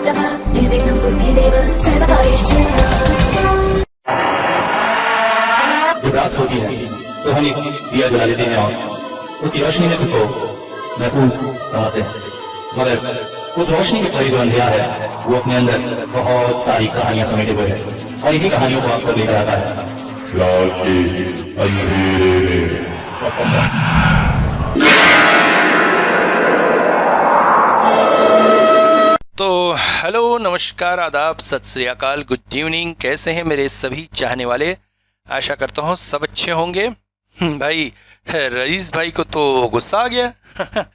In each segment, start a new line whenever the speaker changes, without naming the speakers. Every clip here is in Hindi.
जब रात होती है तो हम एक दिया जला लेते हैं और उसी रोशनी में खुद को महफूज समझते हैं, मगर उस रोशनी के परे जो अंधेरा है वो अपने अंदर बहुत सारी कहानियां समेटे हुए है और इन्हीं कहानियों को आपको लेकर आता है
रात के अंधेरे में।
तो हेलो, नमस्कार, आदाब, सत श्री अकाल, गुड इवनिंग। कैसे हैं मेरे सभी चाहने वाले? आशा करता हूँ सब अच्छे होंगे। भाई रईस भाई को तो गुस्सा आ गया।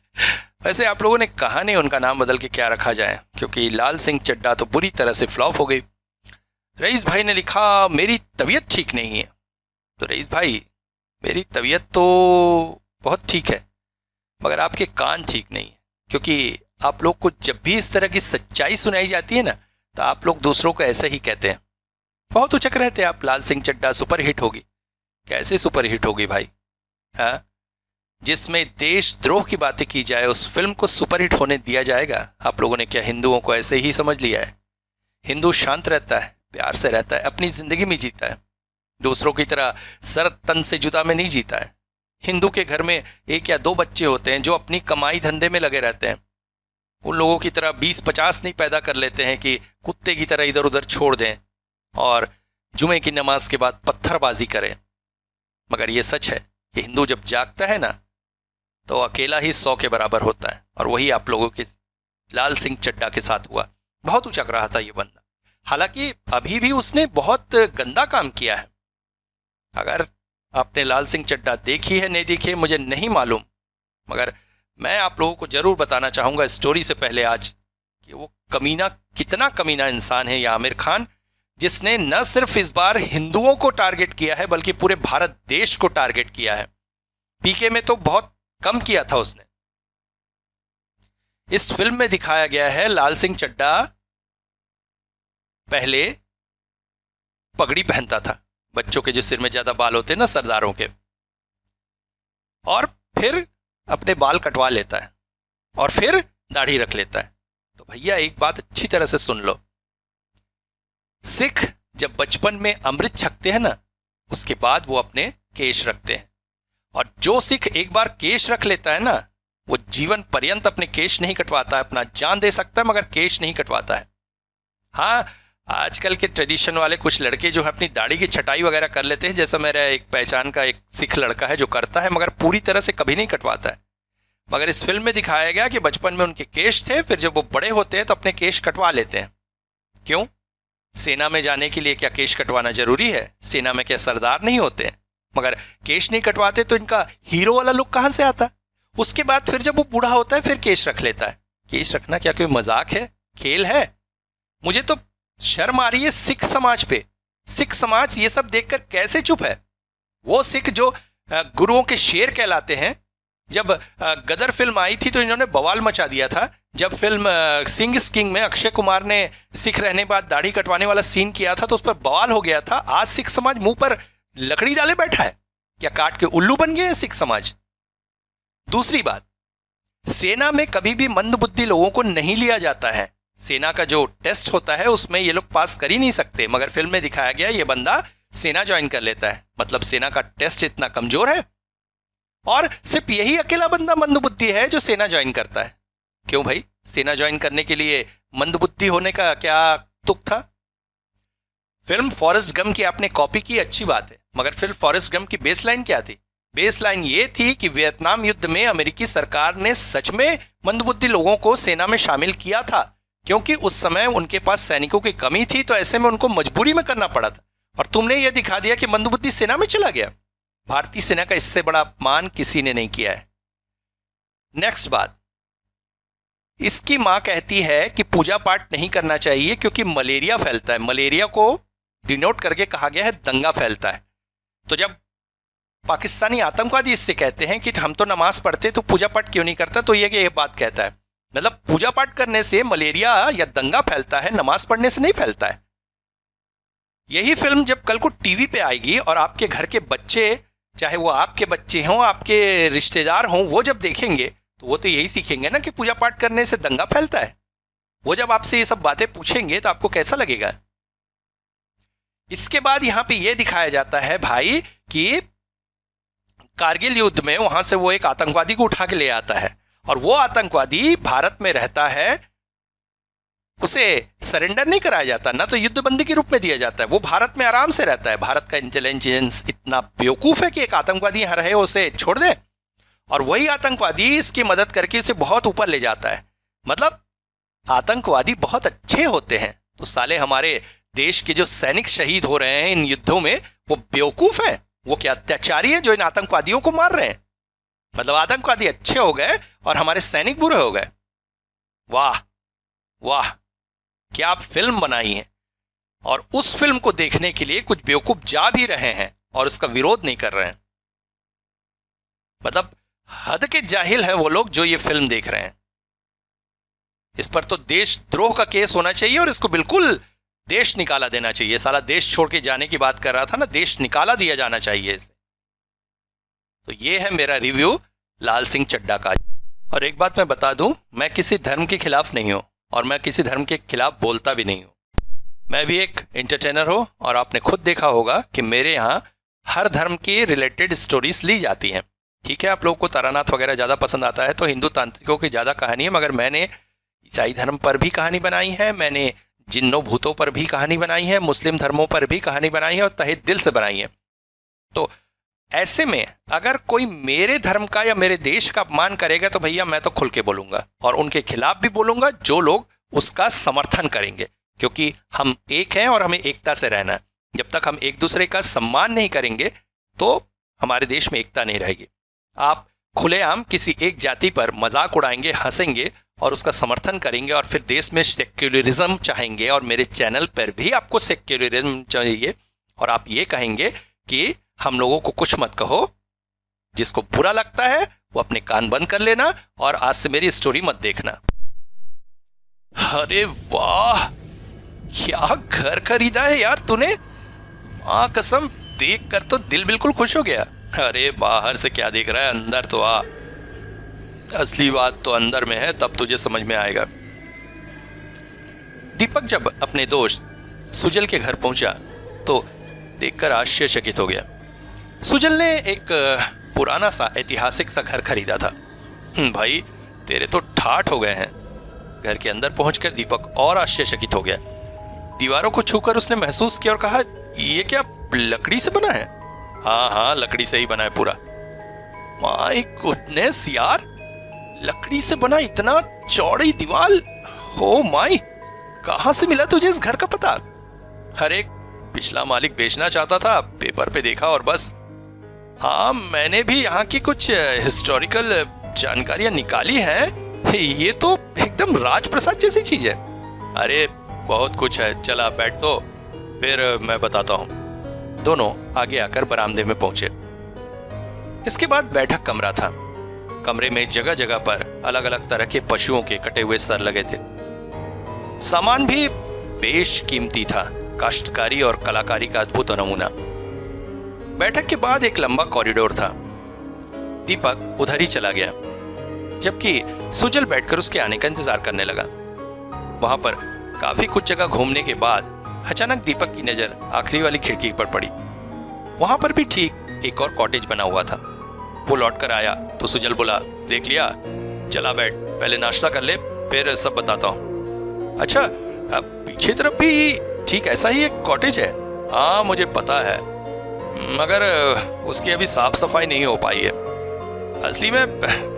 वैसे आप लोगों ने कहा नहीं उनका नाम बदल के क्या रखा जाए, क्योंकि लाल सिंह चड्ढा तो बुरी तरह से फ्लॉप हो गई। रईस भाई ने लिखा मेरी तबीयत ठीक नहीं है। तो रईस भाई, मेरी तबीयत तो बहुत ठीक है, मगर आपके कान ठीक नहीं है, क्योंकि आप लोग को जब भी इस तरह की सच्चाई सुनाई जाती है ना, तो आप लोग दूसरों को ऐसे ही कहते हैं। बहुत उचक रहते हैं आप, लाल सिंह चड्ढा सुपर हिट होगी। कैसे सुपर हिट होगी भाई? हाँ, जिसमें देशद्रोह की बातें की जाए उस फिल्म को सुपर हिट होने दिया जाएगा? आप लोगों ने क्या हिंदुओं को ऐसे ही समझ लिया है? हिंदू शांत रहता है, प्यार से रहता है, अपनी जिंदगी में जीता है, दूसरों की तरह सर तन से जुदा में नहीं जीता है। हिंदू के घर में 1 या 2 बच्चे होते हैं जो अपनी कमाई धंधे में लगे रहते हैं। उन लोगों की तरह 20-50 नहीं पैदा कर लेते हैं कि कुत्ते की तरह इधर उधर छोड़ दें और जुमे की नमाज के बाद पत्थरबाजी करें। मगर ये सच है कि हिंदू जब जागता है ना, तो अकेला ही 100 के बराबर होता है, और वही आप लोगों के लाल सिंह चड्ढा के साथ हुआ। बहुत उचक रहा था ये बंदा, हालांकि अभी भी उसने बहुत गंदा काम किया है। अगर आपने लाल सिंह चड्ढा देखी है नहीं देखी है मुझे नहीं मालूम, मगर मैं आप लोगों को जरूर बताना चाहूंगा स्टोरी से पहले आज कि वो कमीना कितना कमीना इंसान है, या आमिर खान, जिसने न सिर्फ इस बार हिंदुओं को टारगेट किया है बल्कि पूरे भारत देश को टारगेट किया है। पीके में तो बहुत कम किया था उसने। इस फिल्म में दिखाया गया है लाल सिंह चड्ढा पहले पगड़ी पहनता था, बच्चों के जो सिर में ज्यादा बाल होते हैं ना, सरदारों के, और फिर अपने बाल कटवा लेता है और फिर दाढ़ी रख लेता है। तो भैया एक बात अच्छी तरह से सुन लो, सिख जब बचपन में अमृत छकते हैं ना, उसके बाद वो अपने केश रखते हैं, और जो सिख एक बार केश रख लेता है ना, वो जीवन पर्यंत अपने केश नहीं कटवाता है। अपना जान दे सकता है मगर केश नहीं कटवाता है। हाँ, आजकल के ट्रेडिशन वाले कुछ लड़के जो है अपनी दाढ़ी की छटाई वगैरह कर लेते हैं, जैसा मेरा एक पहचान का एक सिख लड़का है जो करता है, मगर पूरी तरह से कभी नहीं कटवाता है। मगर इस फिल्म में दिखाया गया कि बचपन में उनके केश थे, फिर जब वो बड़े होते हैं तो अपने केश कटवा लेते हैं। क्यों? सेना में जाने के लिए क्या केश कटवाना जरूरी है? सेना में क्या सरदार नहीं होते हैं? मगर केश नहीं कटवाते तो इनका हीरो वाला लुक कहां से आता? उसके बाद फिर जब वो बूढ़ा होता है फिर केश रख लेता है। केश रखना क्या कोई मजाक है, खेल है? मुझे तो शर्म आ रही है सिख समाज पे। सिख समाज ये सब देखकर कैसे चुप है? वो सिख जो गुरुओं के शेर कहलाते हैं। जब गदर फिल्म आई थी तो इन्होंने बवाल मचा दिया था। जब फिल्म सिंह इज किंग में अक्षय कुमार ने सिख रहने बाद दाढ़ी कटवाने वाला सीन किया था तो उस पर बवाल हो गया था। आज सिख समाज मुंह पर लकड़ी डाले बैठा है, क्या काट के उल्लू बन गए हैं सिख समाज? दूसरी बात, सेना में कभी भी मंदबुद्धि लोगों को नहीं लिया जाता है। सेना का जो टेस्ट होता है उसमें ये लोग पास कर ही नहीं सकते, मगर फिल्म में दिखाया गया ये बंदा सेना ज्वाइन कर लेता है। मतलब सेना का टेस्ट इतना कमजोर है, और सिर्फ यही अकेला बंदा मंदबुद्धि है जो सेना ज्वाइन करता है। क्यों भाई? सेना ज्वाइन करने के लिए मंदबुद्धि होने का क्या तुक था? फिल्म फॉरेस्ट गम की आपने कॉपी की, अच्छी बात है, मगर फिल्म फॉरेस्ट गम की बेसलाइन क्या थी? बेसलाइन ये थी कि वियतनाम युद्ध में अमेरिकी सरकार ने सच में मंदबुद्धि लोगों को सेना में शामिल किया था, क्योंकि उस समय उनके पास सैनिकों की कमी थी, तो ऐसे में उनको मजबूरी में करना पड़ा था। और तुमने यह दिखा दिया कि मंदबुद्धि सेना में चला गया। भारतीय सेना का इससे बड़ा अपमान किसी ने नहीं किया है। नेक्स्ट बात, इसकी मां कहती है कि पूजा पाठ नहीं करना चाहिए क्योंकि मलेरिया फैलता है। मलेरिया को डिनोट करके कहा गया है दंगा फैलता है। तो जब पाकिस्तानी आतंकवादी इससे कहते हैं कि हम तो नमाज पढ़ते तो पूजा पाठ क्यों नहीं करता, तो ये बात कहता है, मतलब पूजा पाठ करने से मलेरिया या दंगा फैलता है, नमाज पढ़ने से नहीं फैलता है। यही फिल्म जब कल को टीवी पे आएगी और आपके घर के बच्चे, चाहे वो आपके बच्चे हों, आपके रिश्तेदार हों, वो जब देखेंगे तो वो तो यही सीखेंगे ना कि पूजा पाठ करने से दंगा फैलता है। वो जब आपसे ये सब बातें पूछेंगे तो आपको कैसा लगेगा? इसके बाद यहां पे ये दिखाया जाता है भाई कि कारगिल युद्ध में वहां से वो एक आतंकवादी को उठा के ले आता है और वो आतंकवादी भारत में रहता है, उसे सरेंडर नहीं कराया जाता, ना तो युद्ध बंदी के रूप में दिया जाता है, वो भारत में आराम से रहता है। भारत का इंटेलिजेंस इतना बेवकूफ है कि एक आतंकवादी यहां रहे उसे छोड़ दे, और वही आतंकवादी इसकी मदद करके उसे बहुत ऊपर ले जाता है। मतलब आतंकवादी बहुत अच्छे होते हैं। तो साले हमारे देश के जो सैनिक शहीद हो रहे हैं इन युद्धों में, वो बेवकूफ है, वो क्या अत्याचारी है जो इन आतंकवादियों को मार रहे हैं। मतलब आतंकवादी अच्छे हो गए और हमारे सैनिक बुरे हो गए। वाह वाह, क्या आप फिल्म बनाई है। और उस फिल्म को देखने के लिए कुछ बेवकूफ जा भी रहे हैं और उसका विरोध नहीं कर रहे हैं। मतलब हद के जाहिल हैं वो लोग जो ये फिल्म देख रहे हैं। इस पर तो देशद्रोह का केस होना चाहिए और इसको बिल्कुल देश निकाला देना चाहिए। साला देश छोड़ के जाने की बात कर रहा था ना, देश निकाला दिया जाना चाहिए इसे। तो ये है मेरा रिव्यू लाल सिंह चड्ढा का। और एक बात मैं बता दूं, मैं किसी धर्म के खिलाफ नहीं हूं और मैं किसी धर्म के खिलाफ बोलता भी नहीं हूं। मैं भी एक एंटरटेनर हूं और आपने खुद देखा होगा कि मेरे यहाँ हर धर्म के रिलेटेड स्टोरीज ली जाती हैं। ठीक है, आप लोगों को तारानाथ वगैरह ज़्यादा पसंद आता है तो हिंदू तांत्रिकों की ज़्यादा कहानी है, मगर मैंने ईसाई धर्म पर भी कहानी बनाई है, मैंने जिन्नों भूतों पर भी कहानी बनाई है, मुस्लिम धर्मों पर भी कहानी बनाई है और तहे दिल से बनाई है। तो ऐसे में अगर कोई मेरे धर्म का या मेरे देश का अपमान करेगा तो भैया मैं तो खुल के बोलूंगा और उनके खिलाफ भी बोलूंगा जो लोग उसका समर्थन करेंगे, क्योंकि हम एक हैं और हमें एकता से रहना है। जब तक हम एक दूसरे का सम्मान नहीं करेंगे तो हमारे देश में एकता नहीं रहेगी। आप खुलेआम किसी एक जाति पर मजाक उड़ाएंगे, हंसेंगे और उसका समर्थन करेंगे और फिर देश में सेक्युलरिज्म चाहेंगे, और मेरे चैनल पर भी आपको सेक्युलरिज्म चाहिए और आप ये कहेंगे कि हम लोगों को कुछ मत कहो, जिसको बुरा लगता है वो अपने कान बंद कर लेना और आज से मेरी स्टोरी मत देखना। अरे वाह, क्या घर खरीदा है यार तूने, मां कसम, देख कर तो दिल बिल्कुल खुश हो गया। अरे बाहर से क्या देख रहा है, अंदर तो आ, असली बात तो अंदर में है, तब तुझे समझ में आएगा। दीपक जब अपने दोस्त सुजल के घर पहुंचा तो देखकर आश्चर्यचकित हो गया। सुजल ने एक पुराना सा ऐतिहासिक सा घर खरीदा था। भाई तेरे तो ठाठ हो गए हैं। घर के अंदर पहुंचकर दीपक और आश्चर्यचकित हो गया। दीवारों को छूकर उसने महसूस किया और कहा, ये क्या लकड़ी से बना है? हाँ, लकड़ी से ही बना है पूरा। माय गुडनेस यार, लकड़ी से बना इतना चौड़ी दीवार, हो माय, कहां से मिला तुझे इस घर का पता? हर एक पिछला मालिक बेचना चाहता था, पेपर पे देखा और बस। हाँ, मैंने भी यहाँ की कुछ हिस्टोरिकल जानकारियां निकाली हैं। ये तो एकदम राजप्रसाद जैसी चीज है। अरे बहुत कुछ है, चला बैठ तो फिर मैं बताता हूँ। दोनों आगे आकर बरामदे में पहुंचे। इसके बाद बैठक कमरा था। कमरे में जगह जगह पर अलग अलग तरह के पशुओं के कटे हुए सर लगे थे। सामान भी बेशकीमती था, काश्तकारी और कलाकारी का अद्भुत नमूना। बैठक के बाद एक लंबा कॉरिडोर था। दीपक उधर ही चला गया, जबकि सुजल बैठकर उसके आने का इंतजार करने लगा। वहां पर काफी कुछ जगह घूमने के बाद अचानक दीपक की नजर आखिरी वाली खिड़की पर पड़ी। वहां पर भी ठीक एक और कॉटेज बना हुआ था। वो लौटकर आया तो सुजल बोला, देख लिया, चला बैठ, पहले नाश्ता कर ले, फिर सब बताता हूँ। अच्छा, पीछे तरफ भी ठीक ऐसा ही एक कॉटेज है? हाँ मुझे पता है, मगर उसकी अभी साफ सफाई नहीं हो पाई है। असली में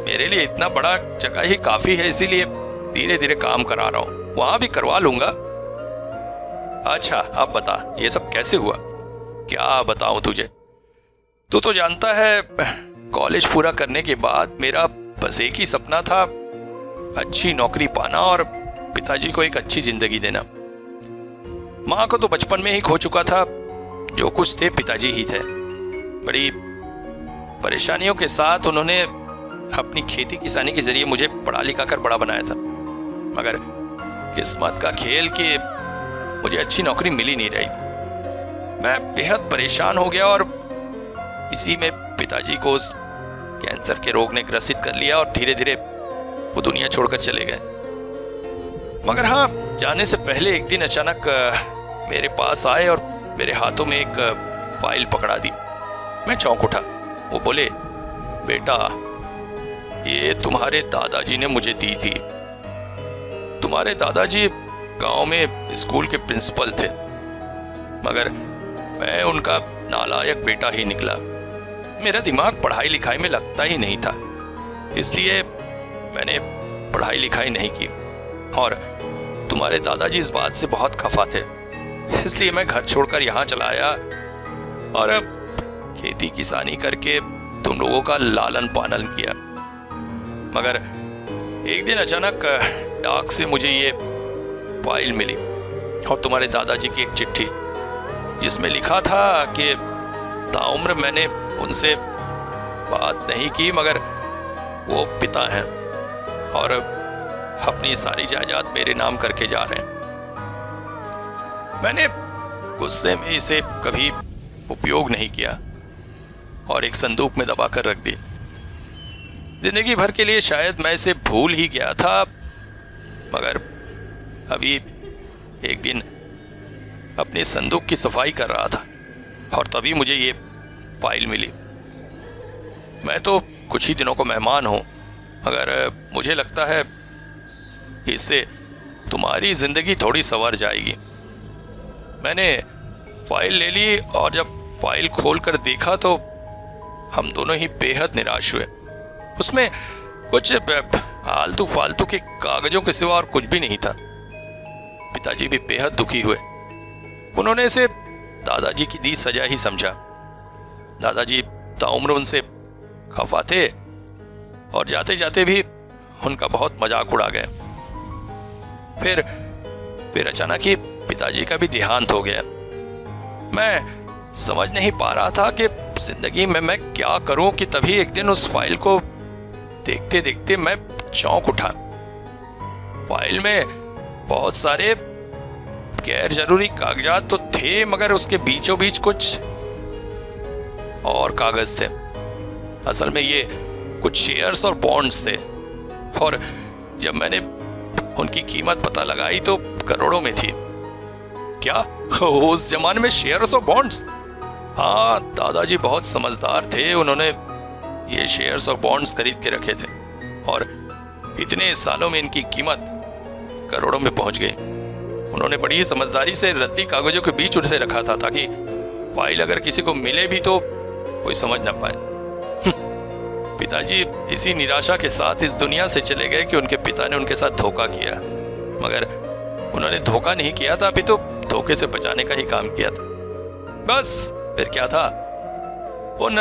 मेरे लिए इतना बड़ा जगह ही काफी है, इसीलिए धीरे धीरे काम करा रहा हूँ, वहां भी करवा लूंगा। अच्छा अब बता, ये सब कैसे हुआ? क्या बताऊं तुझे, तू तो जानता है कॉलेज पूरा करने के बाद मेरा बस एक ही सपना था, अच्छी नौकरी पाना और पिताजी को एक अच्छी जिंदगी देना। माँ को तो बचपन में ही खो चुका था, जो कुछ थे पिताजी ही थे। बड़ी परेशानियों के साथ उन्होंने अपनी खेती किसानी के जरिए मुझे पढ़ा लिखा कर बड़ा बनाया था, मगर किस्मत का खेल कि मुझे अच्छी नौकरी मिल ही नहीं रही। मैं बेहद परेशान हो गया और इसी में पिताजी को उस कैंसर के रोग ने ग्रसित कर लिया और धीरे धीरे वो दुनिया छोड़कर चले गए। मगर हाँ, जाने से पहले एक दिन अचानक मेरे पास आए और मेरे हाथों में एक फाइल पकड़ा दी। मैं चौंक उठा। वो बोले, बेटा, ये तुम्हारे दादाजी ने मुझे दी थी। तुम्हारे दादाजी गांव में स्कूल के प्रिंसिपल थे, मगर मैं उनका नालायक बेटा ही निकला। मेरा दिमाग पढ़ाई लिखाई में लगता ही नहीं था, इसलिए मैंने पढ़ाई लिखाई नहीं की। और तुम्हारे दादाजी इस बात से बहुत खफा थे, इसलिए मैं घर छोड़कर यहाँ चला आया और अब खेती किसानी करके तुम लोगों का लालन पालन किया। मगर एक दिन अचानक डाक से मुझे ये फाइल मिली और तुम्हारे दादाजी की एक चिट्ठी, जिसमें लिखा था कि ताउम्र मैंने उनसे बात नहीं की, मगर वो पिता हैं और अपनी सारी जायदाद मेरे नाम करके जा रहे हैं। मैंने गुस्से में इसे कभी उपयोग नहीं किया और एक संदूक में दबाकर रख दी। जिंदगी भर के लिए शायद मैं इसे भूल ही गया था, मगर अभी एक दिन अपने संदूक की सफाई कर रहा था और तभी मुझे ये फाइल मिली। मैं तो कुछ ही दिनों को मेहमान हूं, मगर मुझे लगता है इससे तुम्हारी जिंदगी थोड़ी संवर जाएगी। मैंने फाइल ले ली और जब फाइल खोलकर देखा तो हम दोनों ही बेहद निराश हुए। उसमें कुछ आलतू फालतू के कागजों के सिवा और कुछ भी नहीं था। पिताजी भी बेहद दुखी हुए। उन्होंने इसे दादाजी की दी सजा ही समझा। दादाजी ताउम्र उनसे खफा थे और जाते जाते भी उनका बहुत मजाक उड़ा गए। फिर अचानक ही पिताजी का भी देहांत हो गया। मैं समझ नहीं पा रहा था कि जिंदगी में मैं क्या करूं कि तभी एक दिन उस फाइल को देखते देखते मैं चौंक उठा। फाइल में बहुत सारे गैर जरूरी कागजात तो थे, मगर उसके बीचों बीच कुछ और कागज थे। असल में ये कुछ शेयर्स और बॉन्ड्स थे और जब मैंने उनकी कीमत पता लगाई तो करोड़ों में थी। क्या उस जमाने में शेयर्स और बॉन्ड्स? हाँ, दादाजी बहुत समझदार थे। उन्होंने ये शेयर्स और बॉन्ड्स खरीद के रखे थे और इतने सालों में इनकी कीमत करोड़ों में पहुंच गई। उन्होंने बड़ी ही समझदारी से रद्दी कागजों के बीच उसे रखा था ताकि फाइल अगर किसी को मिले भी तो कोई समझ ना पाए। पिताजी इसी निराशा के साथ इस दुनिया से चले गए कि उनके पिता ने उनके साथ धोखा किया, मगर उन्होंने धोखा नहीं किया था, अभी तो धोखे से बचाने का ही काम किया था। बस फिर क्या था, उन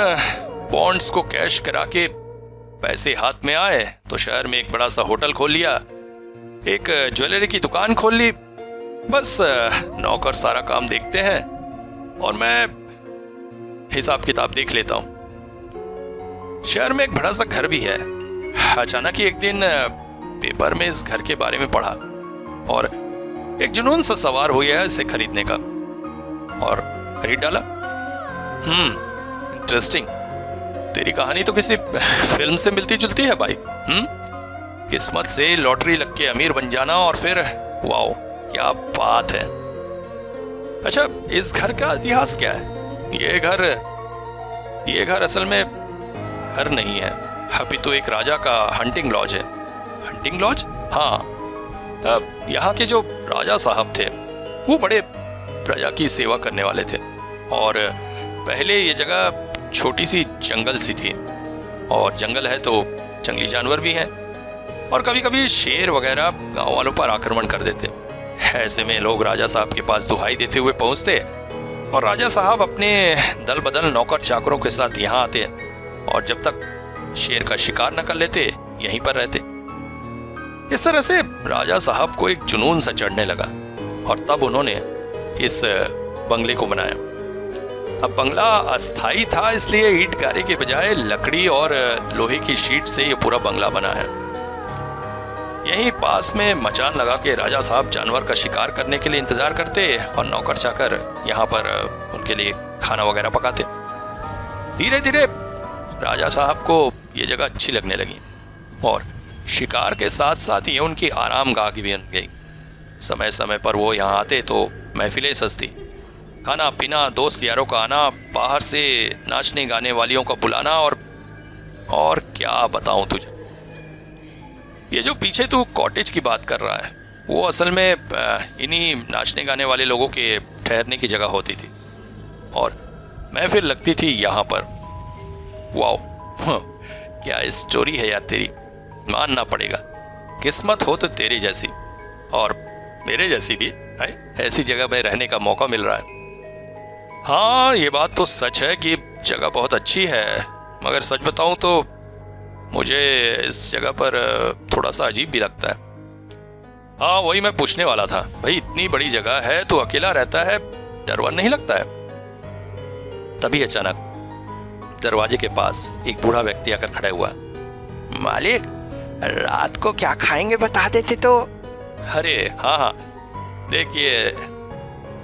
बॉन्ड्स को कैश करा के पैसे हाथ में आए तो शहर में एक बड़ा सा होटल खोल लिया, एक ज्वेलरी की दुकान खोल ली। बस नौकर सारा काम देखते हैं और मैं हिसाब किताब देख लेता हूं। शहर में एक बड़ा सा घर भी है। अचानक ही एक दिन पेपर में इस घर के बारे में पढ़ा और एक जुनून सा सवार हो गया इसे खरीदने का और खरीद डाला। इंटरेस्टिंग। तेरी कहानी तो किसी फिल्म से मिलती जुलती है भाई। किस्मत से लॉटरी लग के अमीर बन जाना और फिर वाओ, क्या बात है। अच्छा, इस घर का इतिहास क्या है? ये घर असल में घर नहीं है, अभी तो एक राजा का हंटिंग लॉज है। Hunting lodge? हाँ, यहाँ के जो राजा साहब थे वो बड़े प्रजा की सेवा करने वाले थे और पहले ये जगह छोटी सी जंगल सी थी और जंगल है तो जंगली जानवर भी हैं और कभी कभी शेर वगैरह गांव वालों पर आक्रमण कर देते। ऐसे में लोग राजा साहब के पास दुहाई देते हुए पहुंचते और राजा साहब अपने दल बदल नौकर चाकरों के साथ यहाँ आते और जब तक शेर का शिकार न कर लेते यहीं पर रहते। इस तरह से राजा साहब को एक जुनून सा चढ़ने लगा और तब उन्होंने इस बंगले को बनाया। अब बंगला अस्थाई था, इसलिए ईंट गारे के बजाय लकड़ी और लोहे की शीट से यह पूरा बंगला बना है। यहीं पास में मचान लगा के राजा साहब जानवर का शिकार करने के लिए इंतजार करते और नौकर चाकर यहाँ पर उनके लिए खाना वगैरह पकाते। धीरे धीरे राजा साहब को ये जगह अच्छी लगने लगी और शिकार के साथ साथ ये उनकी आराम गाह भी बन गई। समय समय पर वो यहाँ आते तो महफिलें सजती, खाना पीना, दोस्त यारों का आना, बाहर से नाचने गाने वालियों का बुलाना, और क्या बताऊं तुझे। ये जो पीछे तू कॉटेज की बात कर रहा है वो असल में इन्हीं नाचने गाने वाले लोगों के ठहरने की जगह होती थी और महफिल लगती थी यहाँ पर। वाओ, क्या स्टोरी है यार तेरी, मानना पड़ेगा। किस्मत हो तो तेरी जैसी और मेरे जैसी भी ऐसी जगह में रहने का मौका मिल रहा है। हाँ, ये बात तो सच है कि जगह बहुत अच्छी है, मगर सच बताऊं तो मुझे इस जगह पर थोड़ा सा अजीब भी लगता है। हाँ, वही मैं पूछने वाला था, भाई इतनी बड़ी जगह है तो अकेला रहता है, डर वर नहीं लगता है? तभी अचानक दरवाजे के पास एक बूढ़ा व्यक्ति आकर खड़ा हुआ। मालिक, रात को क्या खाएंगे बता देते तो। अरे हाँ, देखिए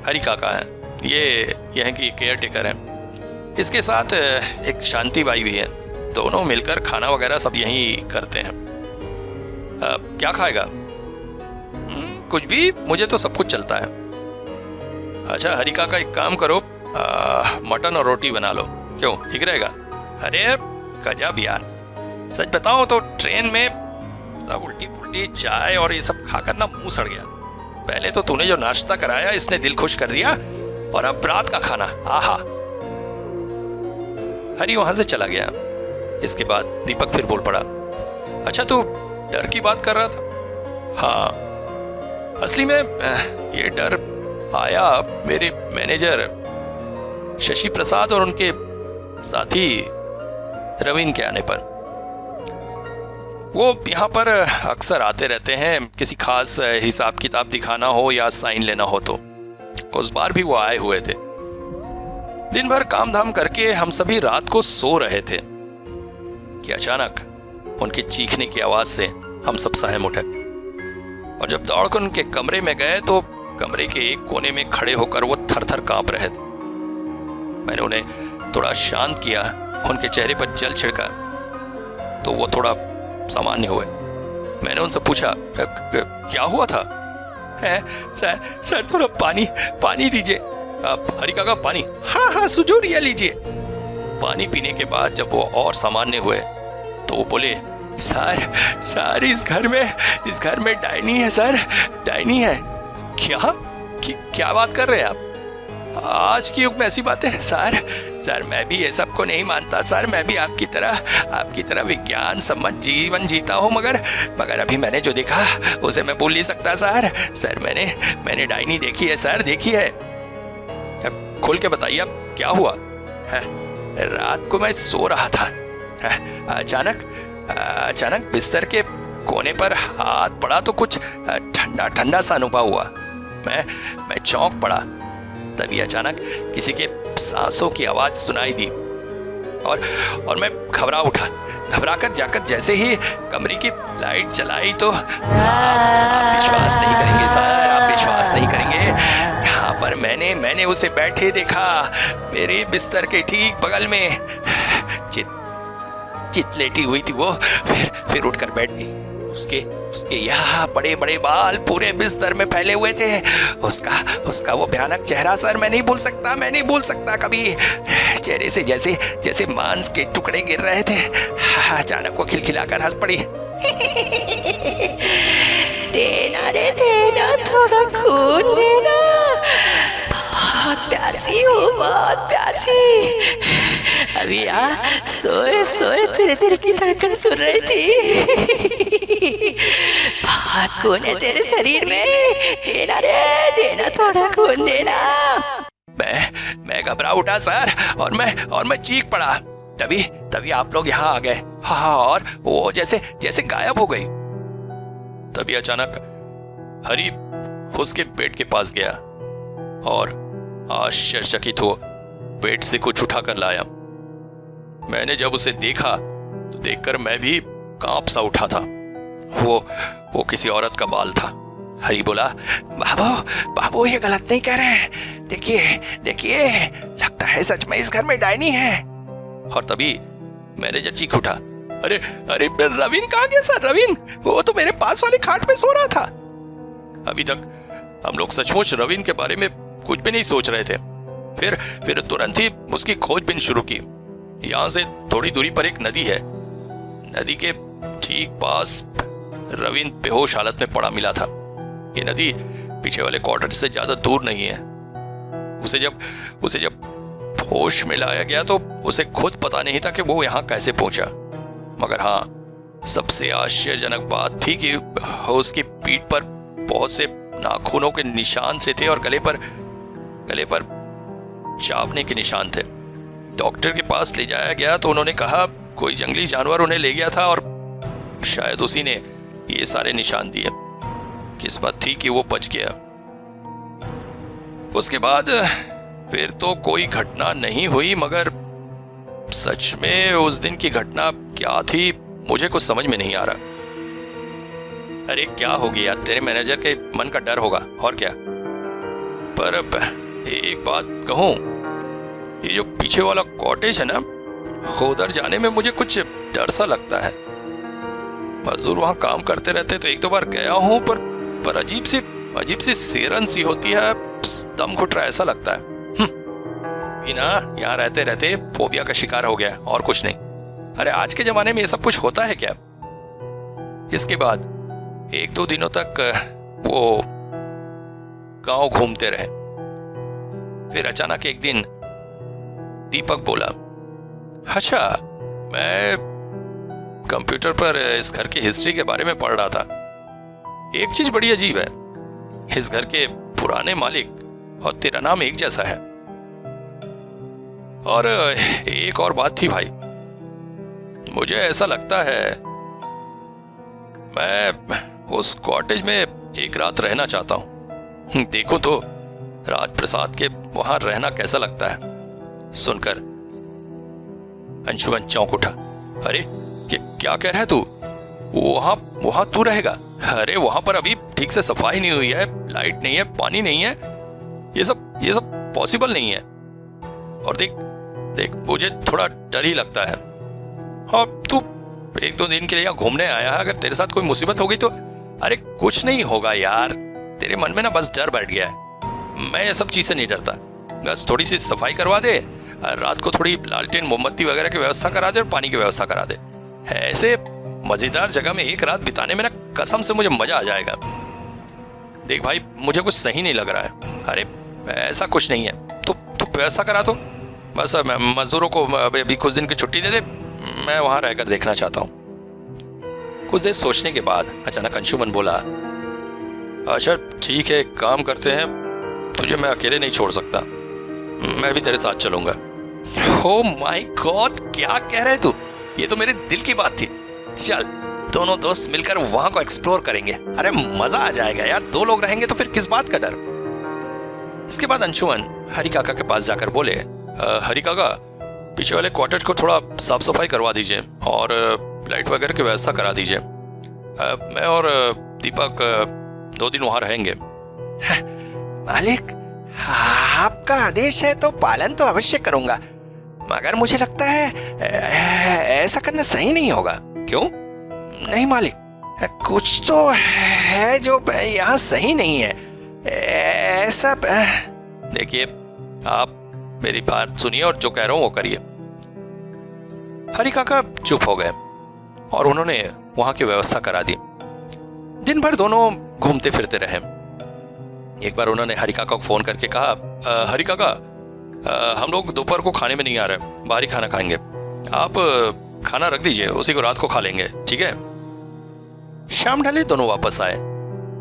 हरी काका है, ये यहाँ की केयर टेकर हैं। इसके साथ एक शांति बाई भी है, दोनों मिलकर खाना वगैरह सब यहीं करते हैं। क्या खाएगा? कुछ भी, मुझे तो सब कुछ चलता है। अच्छा हरी काका, एक काम करो, मटन और रोटी बना लो, क्यों, ठीक रहेगा? अरे गजब यार, सच बताऊं तो ट्रेन में सब उल्टी पुल्टी चाय और ये सब खाकर ना मुंह सड़ गया। पहले तो तूने जो नाश्ता कराया इसने दिल खुश कर दिया, और अब रात का खाना, आहा। हरी वहां से चला गया। इसके बाद दीपक फिर बोल पड़ा, अच्छा तू डर की बात कर रहा था? हाँ, असली में ये डर आया मेरे मैनेजर शशि प्रसाद और उनके साथी रवीन के आने पर। वो यहाँ पर अक्सर आते रहते हैं, किसी खास हिसाब किताब दिखाना हो या साइन लेना हो तो। उस बार भी वो आए हुए थे। दिन भर काम धाम करके हम सभी रात को सो रहे थे कि अचानक उनके चीखने की आवाज से हम सब सहम उठे, और जब दौड़कर उनके कमरे में गए तो कमरे के एक कोने में खड़े होकर वो थर-थर कांप रहे थे। मैंने उन्हें थोड़ा शांत किया, उनके चेहरे पर जल छिड़का तो वो थोड़ा सामान्य हुए। मैंने उनसे पूछा, क्या हुआ था? सर थोड़ा पानी दीजिए। हरी काका, पानी? हाँ, सुजोरिया लीजिए। पानी पीने के बाद जब वो और सामान्य हुए तो वो बोले, सर इस घर में डायनी है सर, डायनी है। क्या बात कर रहे हैं आप? आज के युग में ऐसी बातें? सर मैं भी ये सब को नहीं मानता सर, मैं भी आपकी तरह विज्ञान सम्मत जीवन जीता हूँ, मगर अभी मैंने जो देखा उसे मैं भूल नहीं सकता सर मैंने डायनी देखी है सर, देखी है। खोल के बताइए अब क्या हुआ है? रात को मैं सो रहा था, अचानक बिस्तर के कोने पर हाथ पड़ा तो कुछ ठंडा सा अनुभव हुआ। मैं चौंक पड़ा। तभी अचानक किसी के सांसों की आवाज सुनाई दी और मैं घबरा कर जाकर जैसे ही कमरे की लाइट जलाई तो आप विश्वास नहीं करेंगे सर, आप विश्वास नहीं करेंगे। यहाँ पर मैंने उसे बैठे देखा, मेरे बिस्तर के ठीक बगल में चित लेटी हुई थी वो। फिर उठकर बैठ गई। उसके यहाँ बड़े बड़े बाल पूरे बिस्तर में फैले हुए थे। उसका वो भयानक चेहरा सर मैं नहीं भूल सकता कभी। चेहरे से जैसे मांस के टुकड़े गिर रहे थे। अचानक वो खिलखिलाकर हंस पड़ी।
देना थोड़ा खून देना, बहुत प्यासी। अभी सोए तेरे दिल की धड़कन सुन रही थी। बहुत खून है तेरे शरीर में, देना थोड़ा खून देना।
मैं घबरा उठा सर और मैं चीख पड़ा। तभी आप लोग यहाँ आ गए। हाँ, और वो जैसे गायब हो गई। तभी अचानक हरी उसके बेड के पास गया और आश्चर्यचकित हो बेड से कुछ उठाकर लाया। मैंने जब उसे देखा तो देखकर मैं भी कांप सा उठा था। वो किसी औरत का बाल था। हरी बोला, बाबू ये गलत नहीं कह रहे हैं, देखिए लगता है सच में इस घर में डायनी है। और तभी मैनेजर चीख उठा, अरे रवीन कहाँ गया सर? रवीन वो तो मेरे पास वाली खाट पे सो रहा था। अभी तक हम लोग सचमुच रवीन के बारे में कुछ भी नहीं सोच रहे थे। फिर तुरंत ही उसकी खोजबीन शुरू की। यहाँ से थोड़ी दूरी पर एक नदी है। नदी के ठीक पास रवीन बेहोश हालत में पड़ा मिला था। ये नदी पीछे वाले क्वार्टर से ज्यादा दूर नहीं है। उसे जब होश में लाया गया तो उसे खुद पता नहीं था कि वो यहाँ कैसे पहुंचा। मगर हाँ, सबसे आश्चर्यजनक बात थी कि उसकी पीठ पर बहुत से नाखूनों के निशान से थे और गले पर चाबने के निशान थे। डॉक्टर के पास ले जाया गया तो उन्होंने कहा कोई जंगली जानवर उन्हें ले गया था और शायद उसी ने ये सारे निशान दिए। किस्मत थी कि वो बच गया। उसके बाद फिर तो कोई घटना नहीं हुई, मगर सच में उस दिन की घटना क्या थी मुझे कुछ समझ में नहीं आ रहा। अरे क्या हो गया यार, तेरे मैनेजर के मन का डर होगा और क्या। पर अब एक बात कहूं, ये जो पीछे वाला कॉटेज है ना, उधर जाने में मुझे कुछ डर सा लगता है। मजदूर वहां काम करते रहते तो एक दो बार गया हूं, पर अजीब सी सेरन सी होती है, दम घुट रहा ऐसा लगता है। ना यहाँ रहते रहते फोबिया का शिकार हो गया और कुछ नहीं। अरे आज के जमाने में ये सब कुछ होता है क्या। इसके बाद एक दो दिनों तक वो गांव घूमते रहे। फिर अचानक एक दिन दीपक बोला, अच्छा मैं कंप्यूटर पर इस घर की हिस्ट्री के बारे में पढ़ रहा था। एक चीज बड़ी अजीब है, इस घर के पुराने मालिक और तेरा नाम एक जैसा है। और एक और बात थी भाई, मुझे ऐसा लगता है मैं उस कॉटेज में एक रात रहना चाहता हूं। देखो तो राजप्रसाद के वहां रहना कैसा लगता है। सुनकर अंशुमन चौंक उठा। अरे क्या कह रहा है तू? वहां तू रहेगा? अरे वहां पर अभी ठीक से सफाई नहीं हुई है, लाइट नहीं है, पानी नहीं है, ये सब पॉसिबल नहीं है। और देख मुझे थोड़ा डर ही लगता है। हाँ, तू एक दो दिन के लिए यहाँ घूमने आया है, अगर तेरे साथ कोई मुसीबत हो गई तो। अरे कुछ नहीं होगा यार, तेरे मन में ना बस डर बैठ गया है। मैं ये सब चीज से नहीं डरता। बस थोड़ी सी सफाई करवा दे, रात को थोड़ी लालटेन मोमबत्ती वगैरह की व्यवस्था करा दे और पानी की व्यवस्था करा दे। ऐसे मजेदार जगह में एक रात बिताने में ना कसम से मुझे मजा आ जाएगा। देख भाई, मुझे कुछ सही नहीं लग रहा है। अरे ऐसा कुछ नहीं है, तू व्यवस्था करा तो बस। मजदूरों को अभी कुछ दिन की छुट्टी दे दे, मैं वहां रहकर देखना चाहता हूँ। कुछ देर सोचने के बाद अचानक अंशुमन बोला, अच्छा ठीक है, काम करते हैं, तुझे मैं अकेले नहीं छोड़ सकता, मैं भी तेरे साथ चलूंगा। ओ माय गॉड, क्या कह रहे तू? ये तो मेरे दिल की बात थी। चल दोनों दोस्त मिलकर वहां को एक्सप्लोर करेंगे। अरे मजा आ जाएगा यार, दो लोग रहेंगे तो फिर किस बात का डर। इसके बाद अंशुमन हरि काका के पास जाकर बोले, हरि काका पीछे वाले क्वार्टर को थोड़ा साफ सफाई करवा दीजिए और लाइट वगैरह की व्यवस्था करा दीजिए। मैं और दीपक 2 दिन वहां रहेंगे।
मालिक, आपका आदेश है तो पालन तो अवश्य करूंगा, मगर मुझे लगता है ऐसा करना सही नहीं होगा।
क्यों?
नहीं मालिक, कुछ तो है जो यहाँ सही नहीं है। ऐसा
देखिए, आप मेरी बात सुनिए और जो कह रहा हूं वो करिए। हरि काका चुप हो गए और उन्होंने वहां की व्यवस्था करा दी। दिन भर दोनों घूमते फिरते रहे। एक बार उन्होंने हरि काका को फोन करके कहा, हरि काका हम लोग दोपहर को खाने में नहीं आ रहे, बाहर ही खाना खाएंगे, आप खाना रख दीजिए, उसी को रात को खा लेंगे, ठीक है। शाम ढले दोनों वापस आए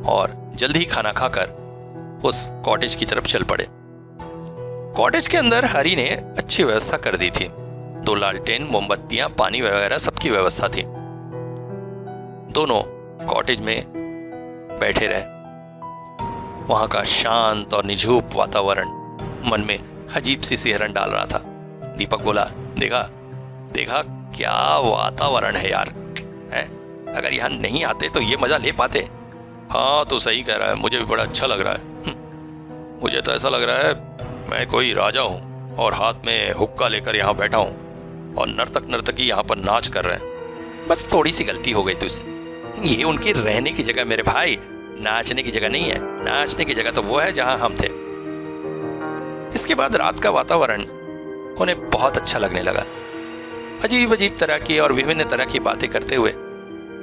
और जल्दी ही खाना खाकर उस कॉटेज की तरफ चल पड़े। कॉटेज के अंदर हरि ने अच्छी व्यवस्था कर दी थी। 2 लालटेन, मोमबत्तियां, पानी वगैरह सबकी व्यवस्था थी। दोनों कॉटेज में बैठे रहे। वहां का शांत और निझूप वातावरण मन में अजीब सी सिहरन डाल रहा था। दीपक बोला, देखा क्या वातावरण है यार, है? अगर यहाँ नहीं आते तो ये मजा ले पाते। हाँ तो सही कह रहा है, मुझे भी बड़ा अच्छा लग रहा है। मुझे तो ऐसा लग रहा है मैं कोई राजा हूँ और हाथ में हुक्का लेकर यहाँ बैठा हूँ और नर्तकी यहाँ पर नाच कर रहे हैं। बस थोड़ी सी गलती हो गई तुझसे, ये उनकी रहने की जगह मेरे भाई, नाचने की जगह नहीं है। नाचने की जगह तो वो है जहां हम थे। इसके बाद रात का वातावरण उन्हें बहुत अच्छा लगने लगा। अजीब अजीब तरह की और विभिन्न तरह की बातें करते हुए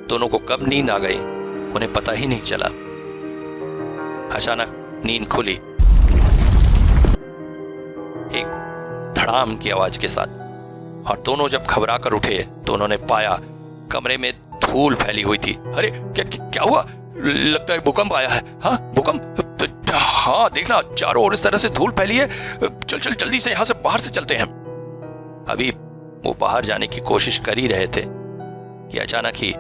दोनों को कब नींद आ गई उन्हें पता ही नहीं चला। अचानक नींद खुली एक धड़ाम की आवाज के साथ, और दोनों जब घबरा कर उठे तो उन्होंने पाया कमरे में धूल फैली हुई थी। अरे क्या हुआ? लगता है भूकंप आया है। हाँ भूकंप? हाँ देखना, चारों ओर इस तरह से धूल फैली है। चल चल जल्दी से यहां से बाहर से चलते हैं। अभी वो बाहर जाने की कोशिश कर ही रहे थे कि अचानक ही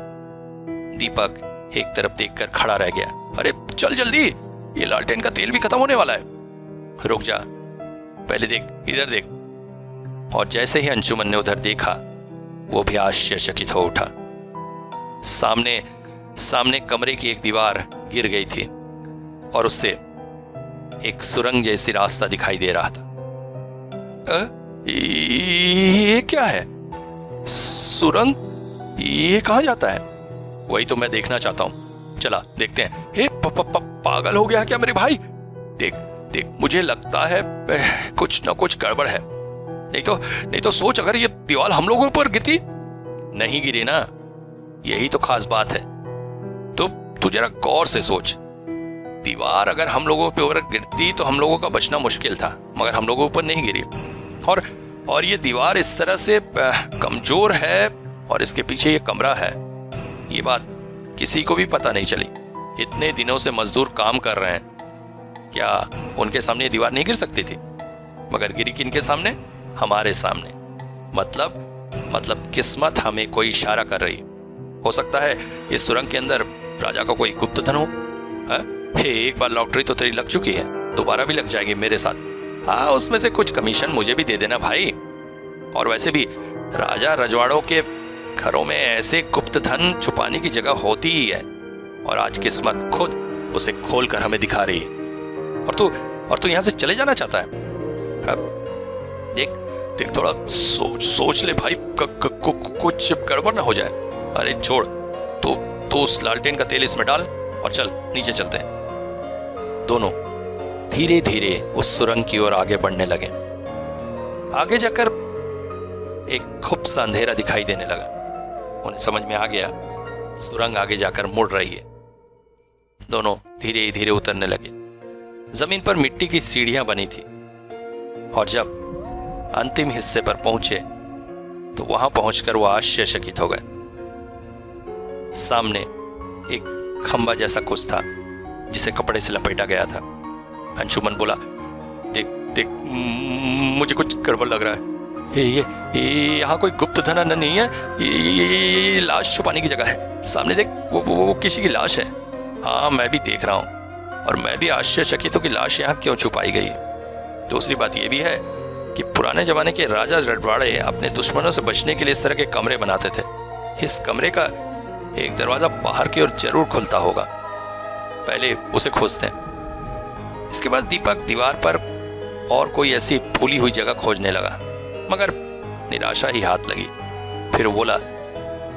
दीपक एक तरफ देखकर खड़ा रह गया। अरे चल जल्दी, ये लालटेन का तेल भी खत्म होने वाला है। रुक जा, पहले देख, इधर देख। और जैसे ही अंशुमन ने उधर देखा वो भी आश्चर्यचकित हो उठा। सामने कमरे की एक दीवार गिर गई थी और उससे एक सुरंग जैसी रास्ता दिखाई दे रहा था। ये क्या है? सुरंग? ये कहां जाता है? वही तो मैं देखना चाहता हूं। चला देखते हैं। हे पागल हो गया क्या मेरे भाई? देख देख, मुझे लगता है कुछ ना कुछ गड़बड़ है। नहीं तो सोच, अगर ये दीवार हम लोगों पर गिरती। नहीं गिरी ना, यही तो खास बात है। तो तू जरा गौर से सोच, दीवार अगर हम लोगों पे ऊपर गिरती तो हम लोगों का बचना मुश्किल था, मगर हम लोगों ऊपर नहीं गिरी। और ये दीवार इस तरह से कमजोर है और इसके पीछे ये कमरा है, ये बात किसी को भी पता नहीं चली। इतने दिनों से मजदूर काम कर रहे हैं, क्या उनके सामने ये दीवार नहीं गिर सकती थी? मगर गिरी किनके सामने? हमारे सामने। मतलब किस्मत हमें कोई इशारा कर रही। हो सकता है इस सुरंग के अंदर राजा का कोई गुप्त धन हो। एक बार लॉटरी तो तेरी लग चुकी है, दोबारा भी लग जाएगी मेरे साथ। हाँ, उसमें से कुछ कमीशन मुझे भी दे देना भाई। और वैसे भी राजा रजवाड़ों के घरों में ऐसे गुप्त धन छुपाने की जगह होती ही है, और आज किस्मत खुद उसे खोल कर हमें दिखा रही है। और तू यहां से चले जाना चाहता है? देख थोड़ा सोच ले भाई, कुछ गड़बड़ ना हो जाए। अरे छोड़, तो उस लालटेन का तेल इसमें डाल और चल नीचे चलते हैं। दोनों धीरे धीरे उस सुरंग की ओर आगे बढ़ने लगे। आगे जाकर एक खूब सा अंधेरा दिखाई देने लगा। उन्हें समझ में आ गया सुरंग आगे जाकर मुड़ रही है। दोनों धीरे धीरे उतरने लगे। जमीन पर मिट्टी की सीढ़ियां बनी थी, और जब अंतिम हिस्से पर पहुंचे तो वहां पहुंचकर वो आश्चर्यचकित हो गए। सामने एक खंबा जैसा कुछ था जिसे कपड़े से लपेटा गया था। अंशुमन बोला, देख मुझे कुछ गड़बड़ लग रहा है। ये यहाँ कोई गुप्त धन नहीं है, ये लाश छुपाने की जगह है। सामने देख, वो किसी की लाश है। हाँ, मैं भी देख रहा हूँ, और मैं भी आश्चर्यचकित हूं कि लाश यहाँ क्यों छुपाई गई। दूसरी बात यह भी है कि पुराने जमाने के राजा रजवाड़े अपने दुश्मनों से बचने के लिए इस तरह के कमरे बनाते थे। इस कमरे का एक दरवाजा बाहर की ओर जरूर खुलता होगा, पहले उसे खोजते हैं। इसके बाद दीपक दीवार पर और कोई ऐसी फूली हुई जगह खोजने लगा, मगर निराशा ही हाथ लगी। फिर बोला,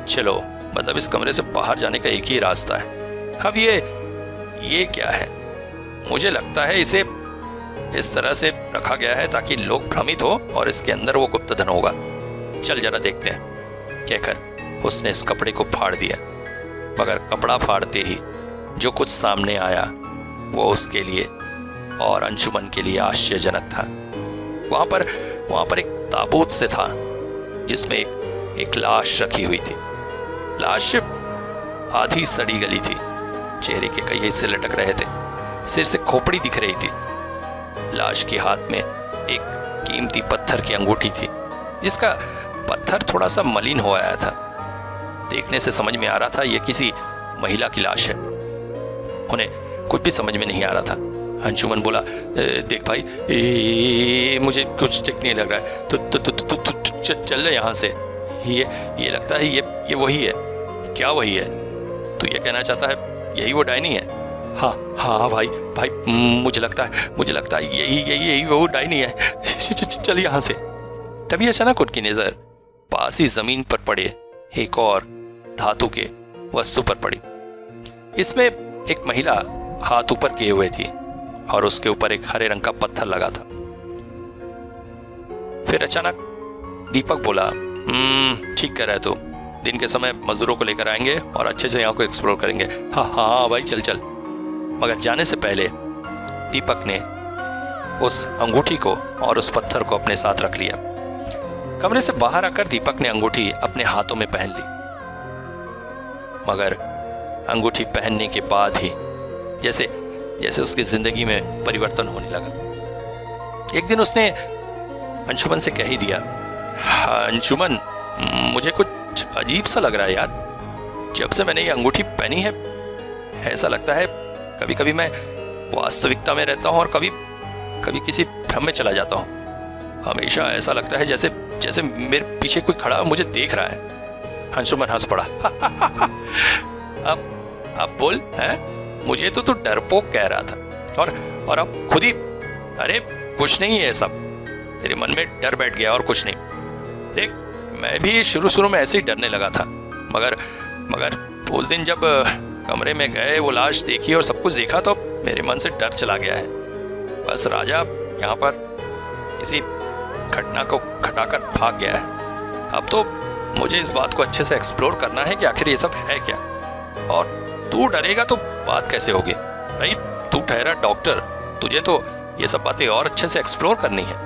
चलो, मतलब इस कमरे से बाहर जाने का एक ही रास्ता है। अब ये क्या है? मुझे लगता है इसे इस तरह से रखा गया है ताकि लोग भ्रमित हो और इसके अंदर वो गुप्त धन होगा। चल जरा देखते हैं, कहकर उसने इस कपड़े को फाड़ दिया। मगर कपड़ा फाड़ते ही जो कुछ सामने आया वो उसके लिए और अंशुमन के लिए आश्चर्यजनक था। वहां पर एक ताबूत से था जिसमें एक लाश रखी हुई थी। लाश आधी सड़ी गली थी, चेहरे के कई हिस्से लटक रहे थे, सिर से खोपड़ी दिख रही थी। लाश के हाथ में एक कीमती पत्थर की अंगूठी थी, जिसका पत्थर थोड़ा सा मलिन हो आया था। देखने से समझ में आ रहा था यह किसी महिला की लाश है। उन्हें कुछ भी समझ में नहीं आ रहा था। अंशुमन बोला, देख भाई, मुझे कुछ ठीक नहीं लग रहा है, तो चल ले यहाँ से। ये लगता है ये वही है। क्या वही है? तू ये कहना चाहता है यही वो डायनी है? हाँ भाई, मुझे लगता है यही वो डायनी है। चल यहाँ से। तभी अचानक उनकी नजर पास ही जमीन पर पड़े एक और धातु के वस्तु पर पड़ी। इसमें एक महिला हाथ ऊपर किए हुए थी और उसके ऊपर एक हरे रंग का पत्थर लगा था। फिर अचानक दीपक बोला, ठीक कह रहा है तू, दिन के समय मजदूरों को लेकर आएंगे और अच्छे से यहाँ को एक्सप्लोर करेंगे। हाँ हाँ भाई, चल चल। मगर जाने से पहले दीपक ने उस अंगूठी को और उस पत्थर को अपने साथ रख लिया। कमरे से बाहर आकर दीपक ने अंगूठी अपने हाथों में पहन ली, मगर अंगूठी पहनने के बाद ही जैसे जैसे उसकी जिंदगी में परिवर्तन होने लगा। एक दिन उसने अंशुमन से कह ही दिया, अंशुमन, मुझे कुछ अजीब सा लग रहा है यार, जब से मैंने ये अंगूठी पहनी है ऐसा लगता है कभी कभी मैं वास्तविकता में रहता हूं और कभी कभी किसी भ्रम में चला जाता हूं। हमेशा ऐसा लगता है जैसे जैसे मेरे पीछे कोई खड़ा मुझे देख रहा है। अंशुमन हंस पड़ा। अब बोल, है मुझे तो तू डरपोक कह रहा था और अब खुद ही, अरे कुछ नहीं है, सब तेरे मन में डर बैठ गया और कुछ नहीं। देख, मैं भी शुरू में ऐसे ही डरने लगा था, मगर उस दिन जब कमरे में गए, वो लाश देखी और सब कुछ देखा तो मेरे मन से डर चला गया है। बस राजा यहाँ पर किसी घटना को घटाकर भाग गया है। अब तो मुझे इस बात को अच्छे से एक्सप्लोर करना है कि आखिर ये सब है क्या, और तू डरेगा तो बात कैसे होगी भाई, तू ठहरा डॉक्टर, तुझे तो ये सब बातें और अच्छे से एक्सप्लोर करनी है।